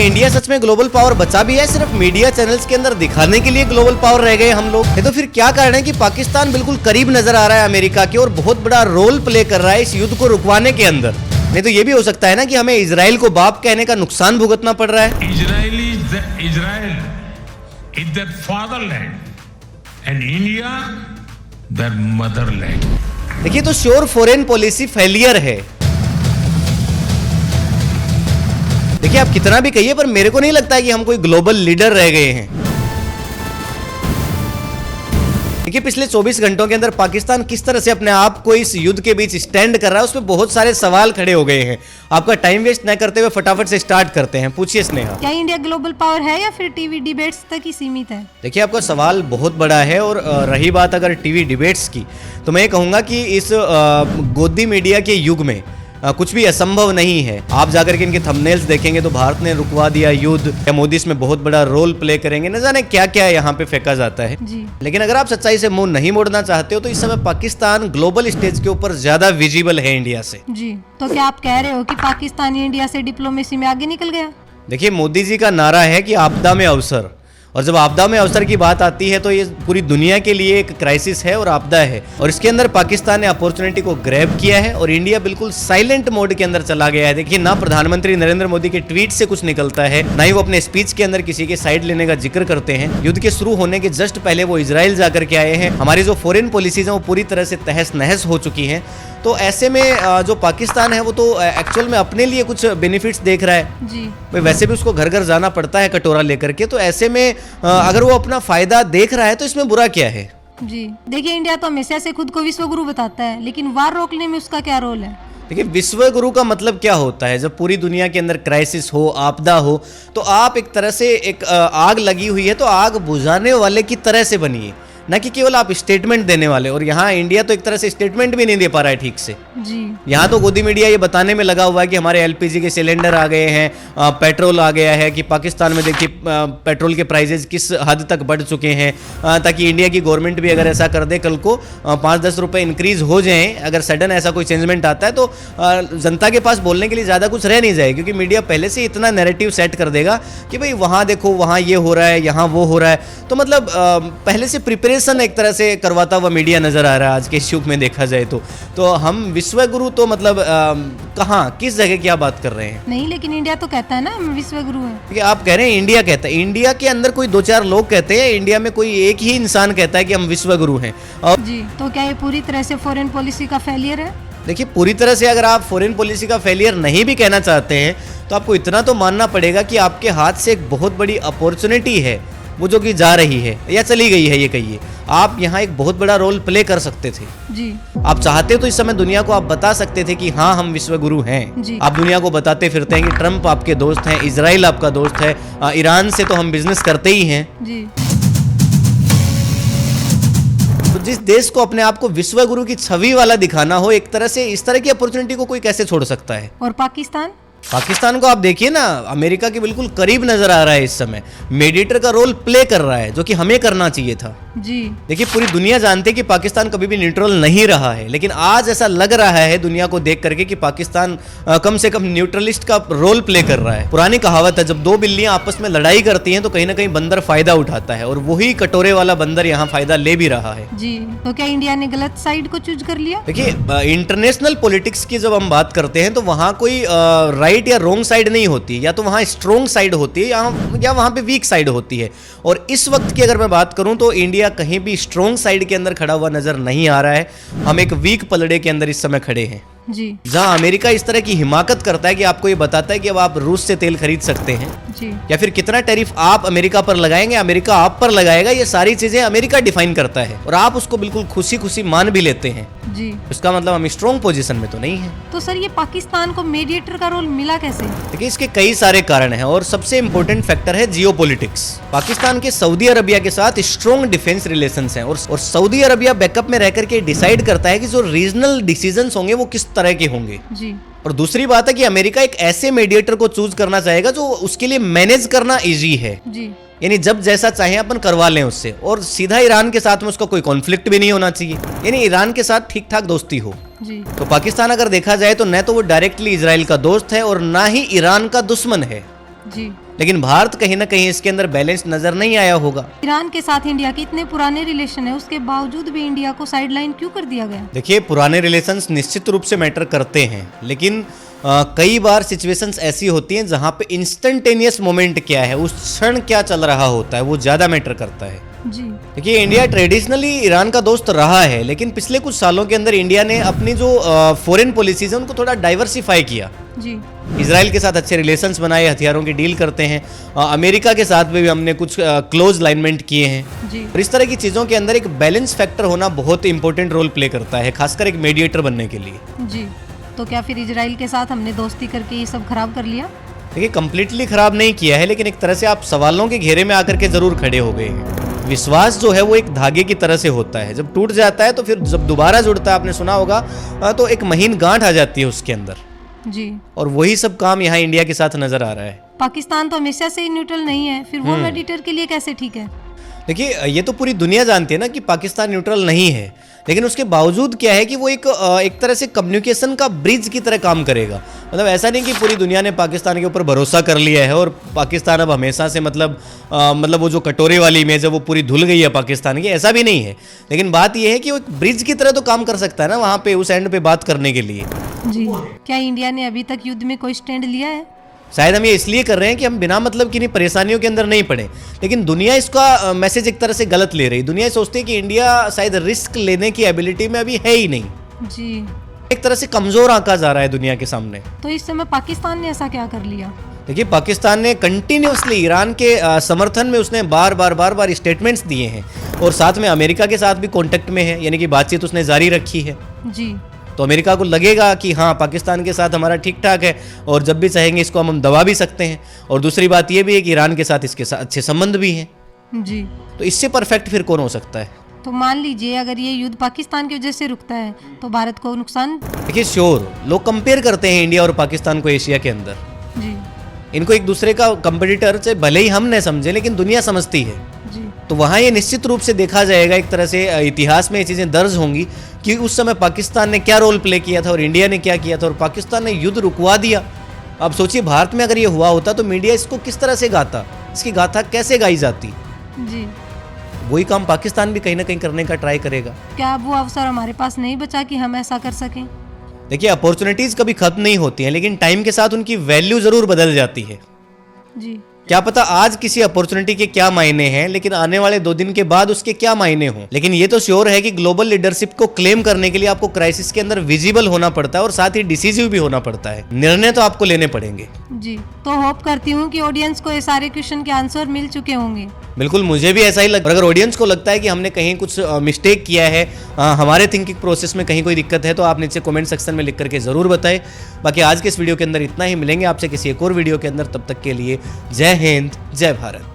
India सच में global power बचा भी है, सिर्फ मीडिया चैनल्स के अंदर दिखाने के लिए ग्लोबल पावर रह गए हम लोग? तो फिर क्या कारण है कि पाकिस्तान बिल्कुल करीब नजर आ रहा है अमेरिका के और बहुत बड़ा रोल प्ले कर रहा है इस युद्ध को रुकवाने के अंदर? नहीं तो ये भी हो सकता है ना कि हमें इजराइल को बाप कहने का नुकसान भुगतना पड़ रहा है। Israel is their fatherland and India their motherland. देखिए, तो श्योर फॉरेन पॉलिसी फेलियर है। देखिए, आप कितना भी कहिए पर मेरे को नहीं लगता है कि हम कोई ग्लोबल लीडर रह गए हैं। देखिए, पिछले 24 घंटों के अंदर पाकिस्तान किस तरह से अपने आप को इस युद्ध के बीच स्टैंड कर रहा है, उसमें बहुत सारे सवाल खड़े हो गए हैं। आपका टाइम वेस्ट न करते हुए फटाफट से स्टार्ट करते हैं। पूछिए स्नेहा, क्या इंडिया ग्लोबल पावर है या फिर टीवी डिबेट्स तक ही सीमित है? देखिए, आपका सवाल बहुत बड़ा है और रही बात अगर टीवी डिबेट्स की, तो मैं ये कहूंगा कि इस गोदी मीडिया के युग में कुछ भी असंभव नहीं है। आप जाकर के इनके थंबनेल्स देखेंगे तो भारत ने रुकवा दिया युद्ध, या मोदी इसमें बहुत बड़ा रोल प्ले करेंगे, न जाने क्या क्या यहाँ पे फेंका जाता है जी। लेकिन अगर आप सच्चाई से मुंह नहीं मोड़ना चाहते हो तो इस समय पाकिस्तान ग्लोबल स्टेज के ऊपर ज्यादा विजिबल है इंडिया से। जी, तो क्या आप कह रहे हो कि पाकिस्तान इंडिया से डिप्लोमेसी में आगे निकल गया? देखिए, मोदी जी का नारा है कि आपदा में अवसर, और जब आपदा में अवसर की बात आती है तो ये पूरी दुनिया के लिए एक क्राइसिस है और आपदा है, और इसके अंदर पाकिस्तान ने अपॉर्चुनिटी को ग्रैब किया है और इंडिया बिल्कुल साइलेंट मोड के अंदर चला गया है। देखिए, ना प्रधानमंत्री नरेंद्र मोदी के ट्वीट से कुछ निकलता है, ना ही वो अपने स्पीच के अंदर किसी के साइड लेने का जिक्र करते हैं। युद्ध के शुरू होने के जस्ट पहले वो इजराइल जाकर के आए हैं। हमारी जो फॉरेन पॉलिसीज हैं वो पूरी तरह से तहस नहस हो चुकी हैं। तो ऐसे में जो पाकिस्तान है वो तो एक्चुअल में अपने लिए कुछ बेनिफिट्स देख रहा है जी। भाई, वैसे भी उसको घर घर जाना पड़ता है कटोरा लेकर के, तो ऐसे में अगर वो अपना फायदा देख रहा है तो इसमें बुरा क्या है? जी, देखिए, इंडिया तो हमेशा से खुद को विश्व गुरु बताता है, लेकिन वार रोकने में उसका क्या रोल है? देखिए, विश्व गुरु का मतलब क्या होता है? जब पूरी दुनिया के अंदर क्राइसिस हो, आपदा हो, तो आप एक तरह से एक आग लगी हुई है तो आग बुझाने वाले की तरह से बनिए, न कि केवल आप स्टेटमेंट देने वाले। और यहाँ इंडिया तो एक तरह से स्टेटमेंट भी नहीं दे पा रहा है ठीक से। जी। यहाँ तो गोदी मीडिया ये बताने में लगा हुआ है कि हमारे एलपीजी के सिलेंडर आ गए हैं, पेट्रोल आ गया है, कि पाकिस्तान में देखिए पेट्रोल के प्राइजेज किस हद तक बढ़ चुके हैं, ताकि इंडिया की गवर्नमेंट भी अगर ऐसा कर दे कल को 5-10 रुपए इंक्रीज हो जाएं, अगर सडन ऐसा कोई चेंजमेंट आता है तो जनता के पास बोलने के लिए ज़्यादा कुछ रह नहीं जाए, क्योंकि मीडिया पहले से इतना नैरेटिव सेट कर देगा कि भाई वहाँ देखो, वहाँ ये हो रहा है, यहाँ वो हो रहा है। तो मतलब पहले से प्रिपरेशन एक तरह से करवाता हुआ मीडिया नजर आ रहा है आज के युग में देखा जाए तो हम विश्व गुरु तो मतलब कहाँ, किस जगह की आप बात कर रहे हैं? नहीं, लेकिन इंडिया तो कहता है ना हम विश्व गुरु हैं। कि आप कह रहे हैं इंडिया कहता है, इंडिया के अंदर कोई 2-4 लोग कहते हैं, इंडिया में कोई एक ही इंसान कहता है कि हम विश्व गुरु हैं। और जी, तो क्या ये पूरी तरह से फॉरेन पॉलिसी का फेलियर है? देखिए, पूरी तरह से अगर आप फॉरेन पॉलिसी का फेलियर नहीं भी कहना चाहते हैं तो आपको इतना तो मानना पड़ेगा कि आपके हाथ से एक बहुत बड़ी अपॉर्चुनिटी है वो जो कि जा रही है या चली गई है, ये कहिए। आप यहाँ एक बहुत बड़ा रोल प्ले कर सकते थे। जी। आप चाहते तो इस समय दुनिया को आप बता सकते थे कि हाँ, हम विश्व गुरु हैं। जी। आप दुनिया को बताते फिरते हैं कि ट्रंप आपके दोस्त हैं, इजराइल आपका दोस्त है, ईरान से तो हम बिजनेस करते ही हैं। जी। तो जिस देश को अपने आप को विश्व गुरु की छवि वाला दिखाना हो, एक तरह से इस तरह की अपॉर्चुनिटी को कोई कैसे छोड़ सकता है? और पाकिस्तान को आप देखिए ना, अमेरिका के बिल्कुल करीब नजर आ रहा है इस समय, मेडिएटर का रोल प्ले कर रहा है जो कि हमें करना चाहिए था। जी। देखिए, पूरी दुनिया जानती है कि पाकिस्तान कभी भी न्यूट्रल नहीं रहा है, लेकिन आज ऐसा लग रहा है दुनिया को देख करके कि पाकिस्तान कम से कम न्यूट्रलिस्ट का रोल प्ले कर रहा है। पुरानी कहावत है, जब दो बिल्लियां आपस में लड़ाई करती हैं तो कहीं ना कहीं बंदर फायदा उठाता है, और वही कटोरे वाला बंदर यहाँ फायदा ले भी रहा है। जी, तो क्या इंडिया ने गलत साइड को चूज कर लिया? देखिए, इंटरनेशनल पॉलिटिक्स की जब हम बात करते हैं तो वहाँ कोई राइट या रॉन्ग साइड नहीं होती, या तो वहाँ स्ट्रॉन्ग साइड होती है या वहाँ पे वीक साइड होती है। और इस वक्त की अगर मैं बात करूँ तो इंडिया कहीं भी स्ट्रॉन्ग साइड के अंदर खड़ा हुआ नजर नहीं आ रहा है। हम एक वीक पलड़े के अंदर इस समय खड़े हैं। जी। जहां अमेरिका इस तरह की हिमाकत करता है कि आपको ये बताता है कि अब आप रूस से तेल खरीद सकते हैं, जी। या फिर कितना टैरिफ आप अमेरिका पर लगाएंगे, अमेरिका आप पर लगाएगा, ये सारी चीजें अमेरिका डिफाइन करता है, और आप उसको बिल्कुल खुशी खुशी मान भी लेते हैं। जी। इसका मतलब हम स्ट्रॉन्ग पोजीशन में तो नहीं है। तो सर, ये पाकिस्तान को मेडिएटर का रोल मिला कैसे? देखिए, इसके कई सारे कारण हैं और सबसे इंपॉर्टेंट फैक्टर है जियोपॉलिटिक्स। पाकिस्तान के सऊदी अरबिया के साथ स्ट्रॉन्ग डिफेंस रिलेशंस हैं, और सऊदी अरबिया बैकअप में रह करके डिसाइड करता है कि जो रीजनल डिसीजंस होंगे वो किस तरह के होंगे। जी। और दूसरी बात है कि अमेरिका एक ऐसे मीडिएटर को चूज करना चाहेगा जो उसके लिए मैनेज करना इजी है, जी। यानी जब जैसा चाहे अपन करवा लें उससे, और सीधा ईरान के साथ में उसका कोई कॉन्फ्लिक्ट भी नहीं होना चाहिए, यानी ईरान के साथ ठीक ठाक दोस्ती हो। जी। तो पाकिस्तान अगर देखा जाए तो न तो वो डायरेक्टली इजराइल का दोस्त है और ना ही ईरान का दुश्मन है। जी। लेकिन भारत कहीं ना कहीं इसके अंदर बैलेंस नजर नहीं आया होगा। ईरान के साथ इंडिया के इतने पुराने रिलेशन है, उसके बावजूद भी इंडिया को साइडलाइन क्यों कर दिया गया? देखिए, पुराने रिलेशंस निश्चित रूप से मैटर करते हैं, लेकिन कई बार सिचुएशंस ऐसी होती हैं जहां पे इंस्टेंटेनियस मोमेंट क्या है, उस क्षण क्या चल रहा होता है, वो ज़्यादा मैटर करता है। जी। देखिए, इंडिया ट्रेडिशनली ईरान का दोस्त रहा है, लेकिन पिछले कुछ सालों के अंदर इंडिया ने अपनी जो फॉरेन पॉलिसीज है उनको थोड़ा डाइवर्सिफाई किया। जी। इजराइल के साथ अच्छे रिलेशंस बनाए, हथियारों की डील करते हैं, अमेरिका के साथ भी हमने कुछ क्लोज लाइनमेंट किए हैं। जी। और इस तरह की चीज़ों के अंदर एक बैलेंस फैक्टर होना बहुत इंपॉर्टेंट रोल प्ले करता है, खासकर एक मीडिएटर बनने के लिए। जी। तो क्या फिर इजराइल के साथ हमने दोस्ती करके ये सब खराब कर लिया? देखिए, कंप्लीटली खराब नहीं किया है, लेकिन एक तरह से आप सवालों के घेरे में आकर के जरूर खड़े हो गए हैं। विश्वास जो है वो एक धागे की तरह से होता है, जब टूट जाता है तो फिर जब दोबारा जुड़ता है, आपने सुना होगा, तो एक महीन गांठ आ जाती है उसके अंदर। जी। और वही सब काम यहाँ इंडिया के साथ नजर आ रहा है। पाकिस्तान तो हमेशा से ही न्यूट्रल नहीं है, फिर वो मेडिएटर के लिए कैसे ठीक है? देखिए, ये तो पूरी दुनिया जानती है ना कि पाकिस्तान न्यूट्रल नहीं है, लेकिन उसके बावजूद क्या है कि वो एक तरह से कम्युनिकेशन का ब्रिज की तरह काम करेगा। मतलब ऐसा नहीं कि पूरी दुनिया ने पाकिस्तान के ऊपर भरोसा कर लिया है और पाकिस्तान अब हमेशा से मतलब वो जो कटोरे वाली इमेज है वो पूरी धुल गई है पाकिस्तान की, ऐसा भी नहीं है। लेकिन बात यह है कि वो एक ब्रिज की तरह तो काम कर सकता है ना वहाँ पे, उस एंड पे बात करने के लिए। जी। क्या इंडिया ने अभी तक युद्ध में कोई स्टैंड लिया है? शायद हम ये इसलिए कर रहे हैं कि हम बिना मतलब की परेशानियों के अंदर नहीं पड़े, लेकिन दुनिया इसका मैसेज एक तरह से गलत ले रही। दुनिया सोचती है कि इंडिया शायद रिस्क लेने की एबिलिटी में अभी है ही नहीं, जी। एक तरह से कमजोर आंका जा रहा है दुनिया के सामने। तो इस समय पाकिस्तान ने ऐसा क्या कर लिया? देखिए, पाकिस्तान ने कंटिन्यूसली ईरान के समर्थन में उसने बार बार स्टेटमेंट्स दिए हैं, और साथ में अमेरिका के साथ भी कांटेक्ट में है, यानी कि बातचीत उसने जारी रखी है। जी। तो अमेरिका को लगेगा कि हाँ, पाकिस्तान के साथ हमारा ठीक ठाक है और जब भी चाहेंगे इसको हम दबा भी सकते हैं। और दूसरी बात यह भी है कि ईरान के साथ इसके साथ अच्छे संबंध भी हैं। जी। तो इससे परफेक्ट फिर कौन हो सकता है? तो मान लीजिए अगर ये युद्ध पाकिस्तान की वजह से रुकता है तो भारत को नुकसान? देखिए, श्योर, लोग कंपेयर करते हैं इंडिया और पाकिस्तान को एशिया के अंदर। जी। इनको एक दूसरे का कंपटीटर से भले ही हम न समझे, लेकिन दुनिया समझती है। जी। तो वहाँ ये निश्चित रूप से देखा जाएगा, एक तरह से इतिहास में ये चीज़ें दर्ज होंगी कि उस समय पाकिस्तान ने क्या रोल प्ले किया था और इंडिया ने क्या किया था, और पाकिस्तान ने युद्ध रुकवा दिया। अब सोचिए, भारत में अगर ये हुआ होता तो मीडिया इसको किस तरह से गाता, इसकी गाथा कैसे गाई जाती। जी। वही काम पाकिस्तान भी कहीं ना कहीं करने का ट्राई करेगा। क्या अब वो अवसर हमारे पास नहीं बचा कि हम ऐसा कर सकें? देखिए, अपॉर्चुनिटीज कभी खत्म नहीं होती हैं, लेकिन टाइम के साथ उनकी वैल्यू जरूर बदल जाती है। जी। क्या पता आज किसी अपॉर्चुनिटी के क्या मायने हैं, लेकिन आने वाले 2 दिन के बाद उसके क्या मायने हों। लेकिन ये तो श्योर है कि ग्लोबल लीडरशिप को क्लेम करने के लिए आपको क्राइसिस के अंदर विजिबल होना पड़ता है और साथ ही डिसीजिव भी होना पड़ता है। निर्णय तो आपको लेने पड़ेंगे। जी। तो होप करती हूँ कि ऑडियंस को ये सारे क्वेश्चन के आंसर मिल चुके होंगे। बिल्कुल, मुझे भी ऐसा ही लग। अगर ऑडियंस को लगता है कि हमने कहीं कुछ मिस्टेक किया है, हमारे थिंकिंग प्रोसेस में कहीं कोई दिक्कत है, तो आप नीचे कमेंट सेक्शन में लिख करके जरूर बताएं। बाकी आज के इस वीडियो के अंदर इतना ही, मिलेंगे आपसे किसी एक और वीडियो के अंदर। तब तक के लिए जय हिंद, जय भारत।